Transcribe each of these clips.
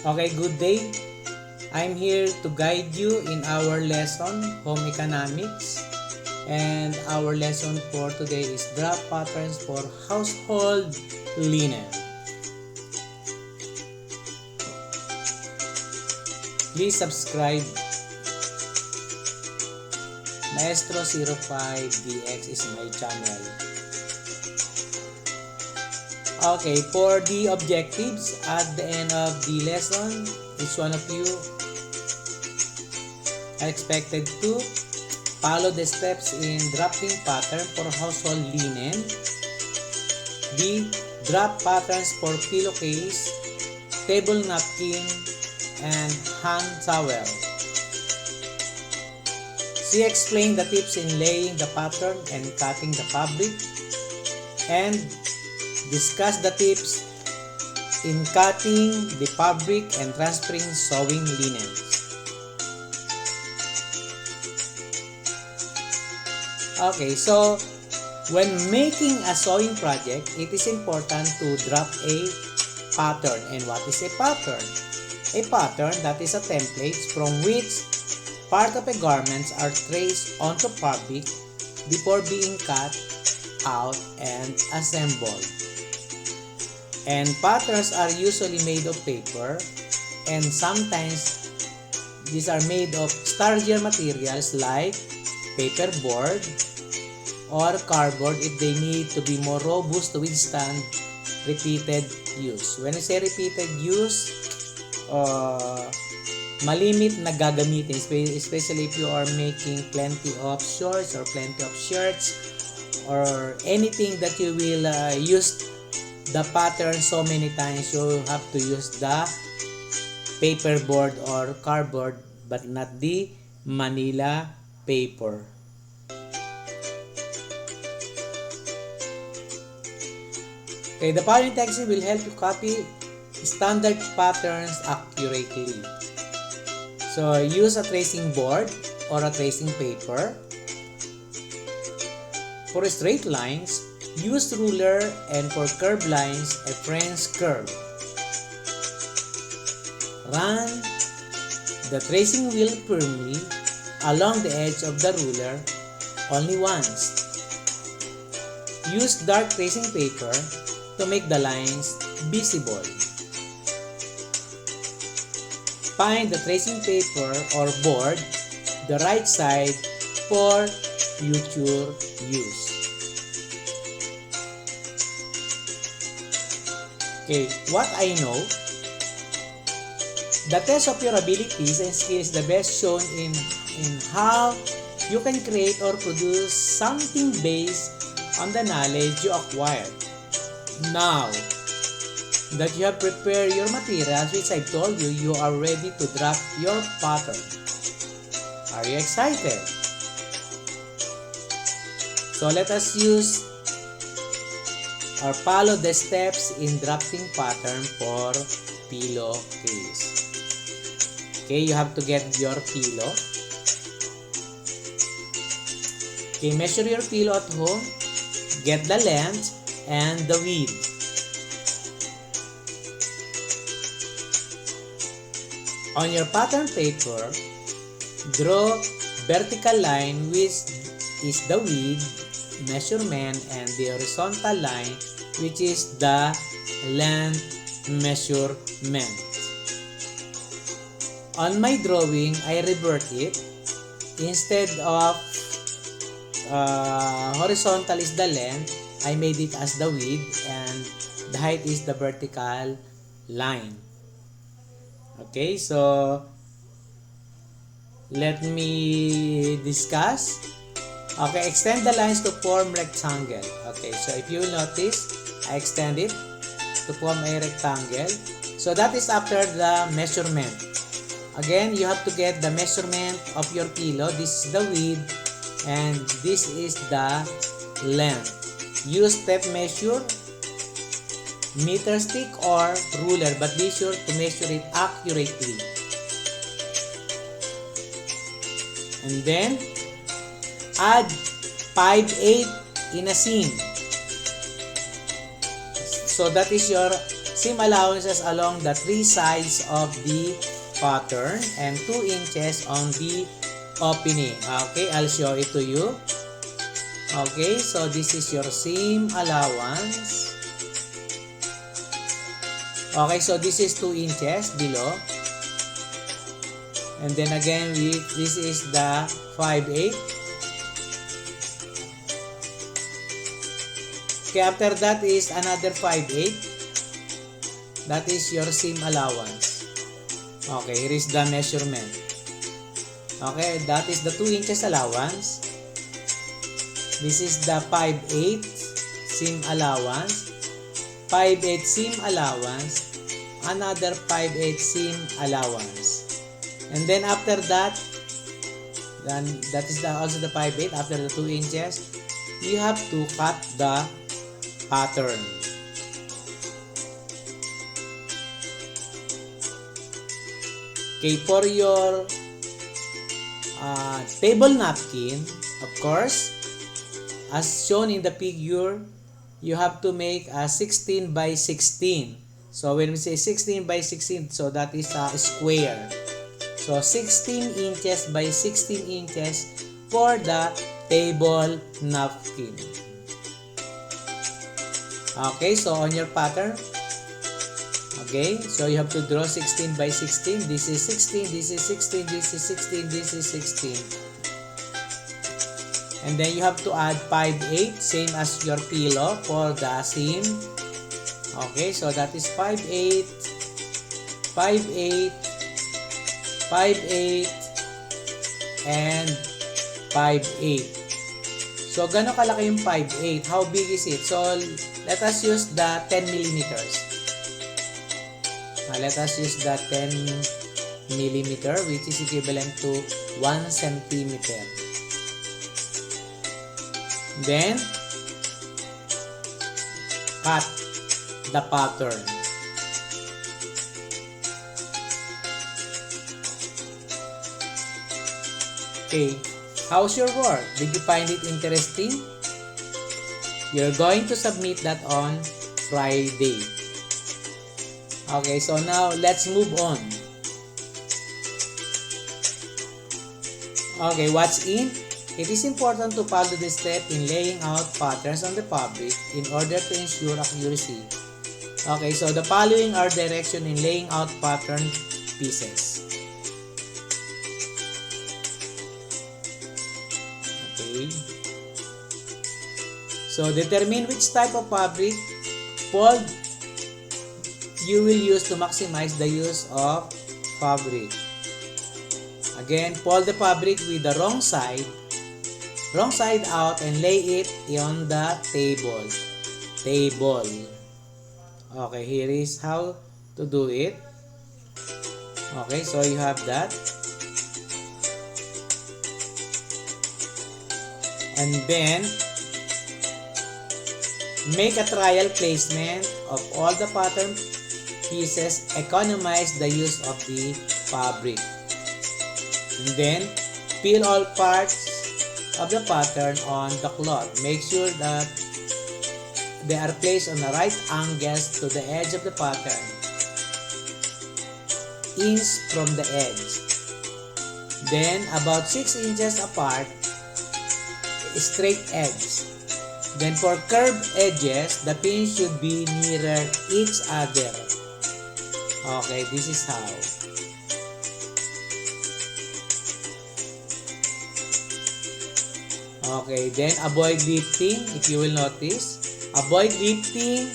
Okay, good day. I'm here to guide you in our lesson, Home Economics. And our lesson for today is Drop Patterns for Household Linen. Please subscribe. Maestro05DX is my channel. Okay, for the objectives at the end of the lesson, each one of you are expected to follow the steps in drafting pattern for household linen. B. Draft patterns for pillowcase, table napkin, and hand towel. C. Explain the tips in laying the pattern and cutting the fabric. And discuss the tips in cutting the fabric and transferring sewing linens. Okay, so when making a sewing project, it is important to draft a pattern. And what is a pattern? A pattern, that is a template from which part of a garment are traced onto fabric before being cut out and assembled. And patterns are usually made of paper, and sometimes these are made of starchier materials like paperboard or cardboard if they need to be more robust to withstand repeated use. When I say repeated use, malimit na gagamitin, especially if you are making plenty of shorts or plenty of shirts or anything that you will use the pattern so many times. You have to use the paperboard or cardboard, but not the Manila paper. Okay, the following text will help you copy standard patterns accurately. So use a tracing board or a tracing paper. For straight lines, use ruler, and for curved lines, a French curve. Run the tracing wheel firmly along the edge of the ruler only once. Use dark tracing paper to make the lines visible. Find the tracing paper or board the right side for future use. Okay, what I know, the test of your abilities and skills the best shown in how you can create or produce something based on the knowledge you acquired. Now that you have prepared your materials, which I told you, you are ready to draft your pattern. Are you excited? So let us use or follow the steps in drafting pattern for pillowcase. Okay, you have to get your pillow. Okay, measure your pillow at home. Get the length and the width. On your pattern paper, draw vertical line which is the width measurement and the horizontal line which is the length measurement. On my drawing, I revert it. Instead of horizontal is the length, I made it as the width, and the height is the vertical line. Okay, so let me discuss. Okay, extend the lines to form rectangle. Okay, so if you will notice, I extend it to form a rectangle. So that is after the measurement. Again, you have to get the measurement of your pillow. This is the width and this is the length. Use tape measure, meter stick or ruler, but be sure to measure it accurately. And then add 5/8 in a seam. So that is your seam allowances along the 3 sides of the pattern and 2 inches on the opening. Okay, I'll show it to you. Okay, so this is your seam allowance. Okay, so this is 2 inches below. And then again, this is the 5/8. Okay, after that is another 5/8. That is your seam allowance. Okay, here is the measurement. Okay, that is the 2 inches allowance. This is the 5/8 seam allowance. 5/8 seam allowance. Another 5/8 seam allowance. And then after that, then that is also the 5/8. After the 2 inches, you have to cut the pattern. Okay, for your table napkin, of course, as shown in the figure, you have to make a 16 by 16. So when we say 16 by 16, so that is a square. So 16 inches by 16 inches for the table napkin. Okay, so on your pattern, okay, so you have to draw 16 by 16. This is 16, this is 16, this is 16, this is 16. And then you have to add 5/8, same as your pillow for the seam. Okay, so that is 5/8, 5/8, 5/8, and 5/8. So, gano'n kalaki yung 5/8? How big is it? So, let us use the 10 millimeters. Let us use the 10 millimeter, which is equivalent to 1 centimeter. Then, cut the pattern. Okay, how's your work? Did you find it interesting? You're going to submit that on Friday. Okay, so now let's move on. Okay, what's in? It is important to follow the step in laying out patterns on the fabric in order to ensure accuracy. Okay, so the following are directions in laying out pattern pieces. Okay. So determine which type of fabric fold you will use to maximize the use of fabric. Again, fold the fabric with the wrong side out and lay it on the table. Okay, here is how to do it. Okay, so you have that. And then, make a trial placement of all the pattern pieces. Economize the use of the fabric. And then, peel all parts of the pattern on the cloth. Make sure that they are placed on the right angles to the edge of the pattern, inch from the edge. Then, about 6 inches apart, straight edge. Then for curved edges, the pins should be nearer each other. Okay, this is how. Okay, then avoid lifting. If you will notice, avoid lifting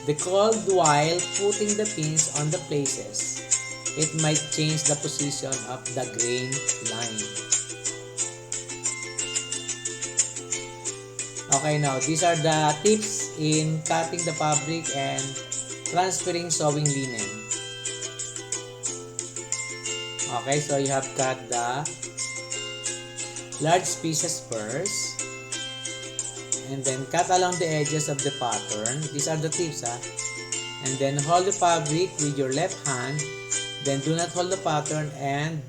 the cold while putting the pins on the places. It might change the position of the grain line. Okay, now these are the tips in cutting the fabric and transferring sewing linen. Okay, so you have cut the large pieces first, and then cut along the edges of the pattern. These are the tips, and then hold the fabric with your left hand. Then do not hold the pattern and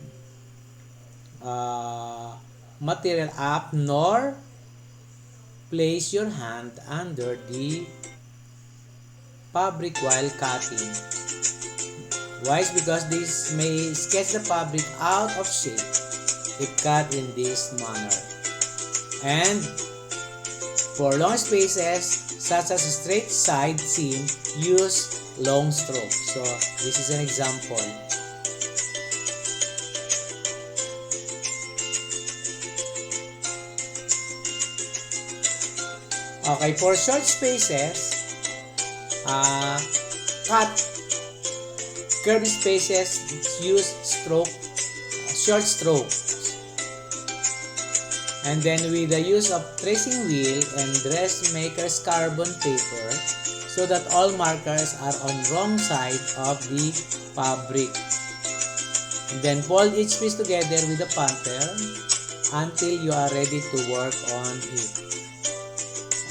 material up, nor place your hand under the fabric while cutting. Why? Because this may sketch the fabric out of shape if cut in this manner. And for long spaces, such as a straight side seam, use long stroke. So, this is an example. Okay, for short spaces, cut curved spaces, use short strokes. And then with the use of tracing wheel and dressmaker's carbon paper, so that all markers are on wrong side of the fabric. And then fold each piece together with the pattern until you are ready to work on it.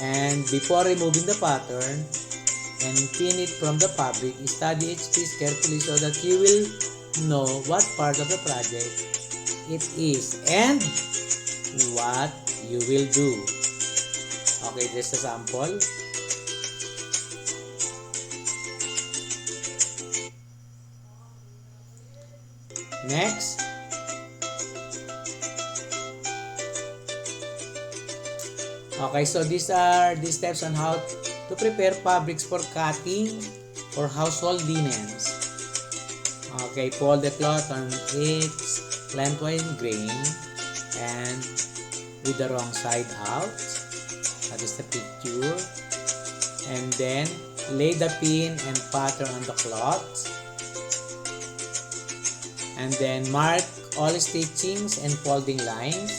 And before removing the pattern and pin it from the fabric, study each piece carefully so that you will know what part of the project it is and what you will do. Okay, just a sample. Next, okay, so these are the steps on how to prepare fabrics for cutting for household linens. Okay, fold the cloth on its lengthwise grain and with the wrong side out. That is the picture. And then lay the pin and pattern on the cloth. And then mark all stitchings and folding lines.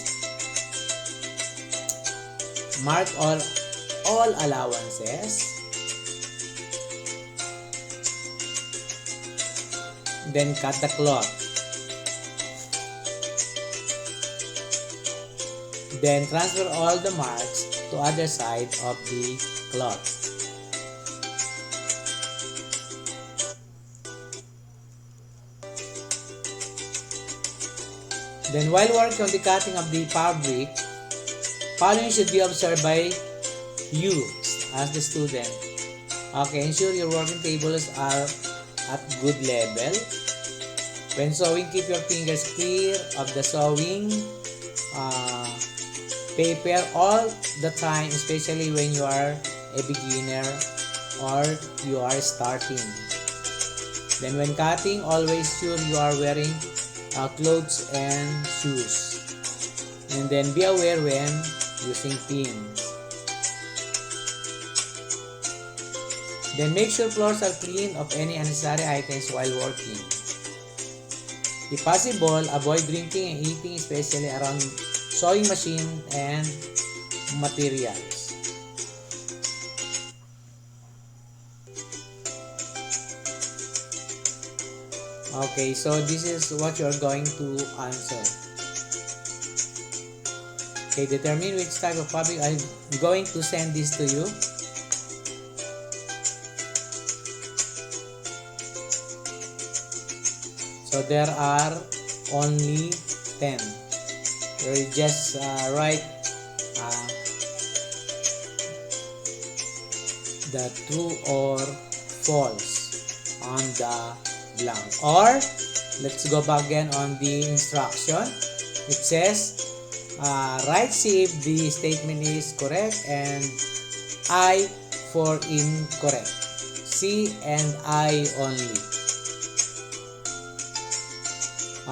Mark all allowances. Then cut the cloth. Then transfer all the marks to other side of the cloth. Then while working on the cutting of the fabric, following should be observed by you as the student. Okay, ensure your working tables are at good level. When sewing, keep your fingers clear of the sewing paper all the time, especially when you are a beginner or you are starting. Then when cutting, always sure you are wearing clothes and shoes. And then be aware when using pins. Then make sure floors are clean of any unnecessary items while working. If possible, avoid drinking and eating, especially around sewing machine and materials. Okay, so this is what you're going to answer. Okay, determine which type of fabric. I'm going to send this to you. So there are only 10. You just write the true or false on the blank. Or let's go back again on the instruction. It says write C if the statement is correct and I for incorrect. C and I only.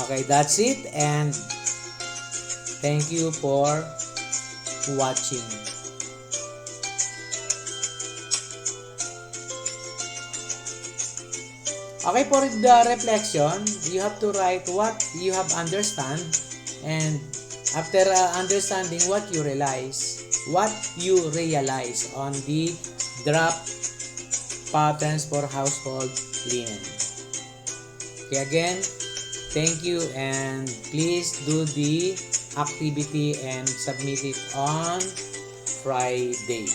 Okay, that's it, and thank you for watching. Okay, for the reflection, you have to write what you have understand, and after understanding what you realize on the drop patterns for household linen. Okay, again, thank you, and please do the activity and submit it on Friday.